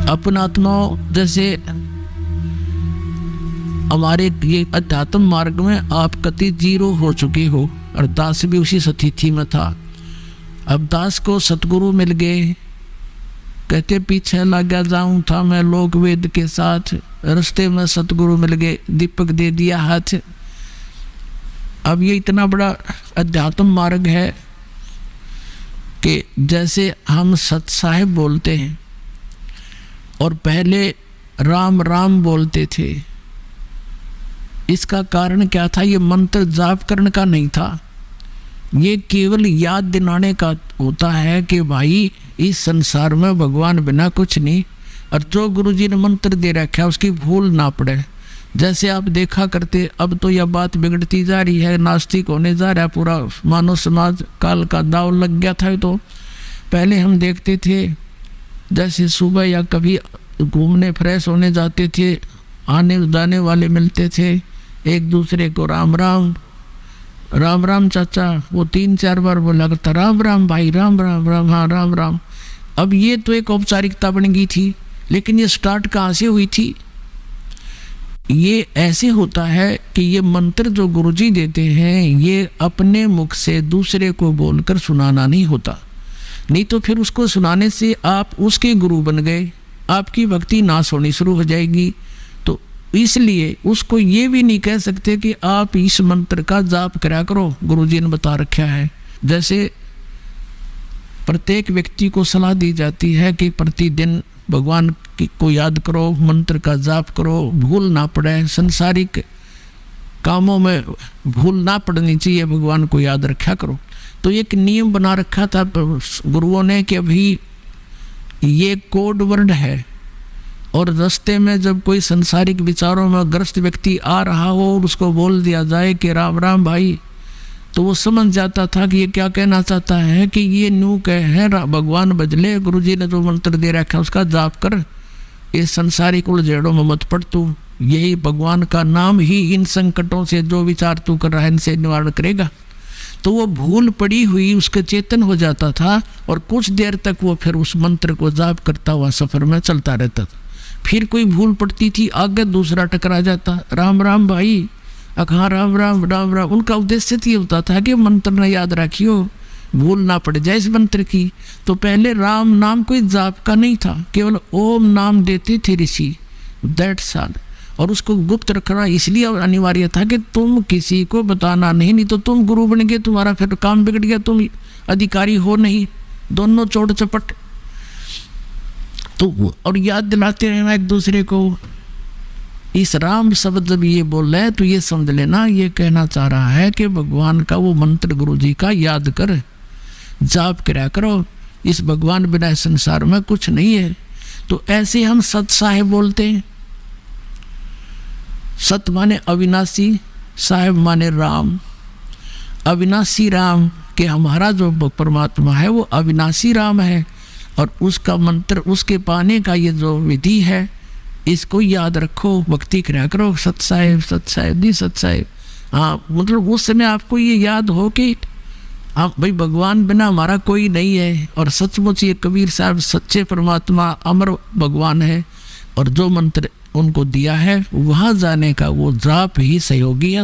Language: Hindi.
अपनात्मा जैसे हमारे ये अध्यात्म मार्ग में आप कति जीरो हो चुके हो, और दास भी उसी स्थिति में था। अब दास को सतगुरु मिल गए, कहते पीछे लगा जाऊं था मैं लोक वेद के साथ, रास्ते में सतगुरु मिल गए, दीपक दे दिया हाथ। अब ये इतना बड़ा अध्यात्म मार्ग है कि जैसे हम सत साहिब बोलते हैं और पहले राम राम बोलते थे, इसका कारण क्या था? ये मंत्र जाप करने का नहीं था, ये केवल याद दिलाने का होता है कि भाई इस संसार में भगवान बिना कुछ नहीं, और जो गुरुजी ने मंत्र दे रखा है उसकी भूल ना पड़े। जैसे आप देखा करते, अब तो यह बात बिगड़ती जा रही है, नास्तिक होने जा रहा है पूरा मानव समाज, काल का दाव लग गया था। तो पहले हम देखते थे जैसे सुबह या कभी घूमने फ्रेश होने जाते थे, आने जाने वाले मिलते थे, एक दूसरे को राम राम राम राम चाचा, वो 3-4 बार बोला करता राम राम भाई, राम राम राम, हाँ राम राम। अब ये तो एक औपचारिकता बन गई थी, लेकिन ये स्टार्ट कहाँ से हुई थी? ये ऐसे होता है कि ये मंत्र जो गुरुजी देते हैं ये अपने मुख से दूसरे को बोलकर सुनाना नहीं होता, नहीं तो फिर उसको सुनाने से आप उसके गुरु बन गए, आपकी भक्ति नाश होनी शुरू हो जाएगी। तो इसलिए उसको ये भी नहीं कह सकते कि आप इस मंत्र का जाप करा करो, गुरुजी ने बता रखा है। जैसे प्रत्येक व्यक्ति को सलाह दी जाती है कि प्रतिदिन भगवान को याद करो, मंत्र का जाप करो, भूल ना पड़े, संसारिक कामों में भूल ना पड़नी चाहिए, भगवान को याद रखा करो। तो एक नियम बना रखा था गुरुओं ने कि अभी ये कोड वर्ड है, और रास्ते में जब कोई संसारिक विचारों में ग्रस्त व्यक्ति आ रहा हो और उसको बोल दिया जाए कि राम राम भाई, तो वो समझ जाता था कि ये क्या कहना चाहता है, कि ये न्यू कह है भगवान बदले, गुरुजी ने जो मंत्र दे रखा है उसका जाप कर, इस संसारिक उलझेड़ों में मत पड़ तू, यही भगवान का नाम ही इन संकटों से जो विचार तू कर रहा है इनसे निवारण करेगा। तो वो भूल पड़ी हुई उसके चेतन हो जाता था, और कुछ देर तक वो फिर उस मंत्र को जाप करता हुआ सफर में चलता रहता था। फिर कोई भूल पड़ती थी, आगे दूसरा टकरा जाता, राम राम भाई, हाँ राम राम राम राम। उनका उद्देश्य तो ये होता था कि मंत्र न याद रखियो, भूल ना पड़ जाए इस मंत्र की। तो पहले राम नाम कोई जाप का नहीं था, केवल ओम नाम देते थे ऋषि, दैट्स ऑल। और उसको गुप्त रखना इसलिए अनिवार्य था कि तुम किसी को बताना नहीं तो तुम गुरु बन गए, तुम्हारा फिर काम बिगड़ गया, तुम अधिकारी हो नहीं, दोनों चोट चपट। तो और याद दिलाते रहना एक दूसरे को। इस राम शब्द जब ये बोल रहे तो ये समझ लेना ये कहना चाह रहा है कि भगवान का वो मंत्र गुरुजी का याद कर, जाप करा करो, इस भगवान बिना संसार में कुछ नहीं है। तो ऐसे हम सत साहिब बोलते हैं। सत माने अविनाशी, साहिब माने राम। अविनाशी राम के हमारा जो परमात्मा है वो अविनाशी राम है, और उसका मंत्र, उसके पाने का ये जो विधि है, इसको याद रखो, भक्ति करा करो, सत साहिब दी सत साहिब। हाँ, मतलब उस समय आपको ये याद हो कि आप भाई भगवान बिना हमारा कोई नहीं है, और सचमुच ये कबीर साहब सच्चे परमात्मा अमर भगवान है, और जो मंत्र उनको दिया है वहाँ जाने का वो जाप ही सहयोगी है।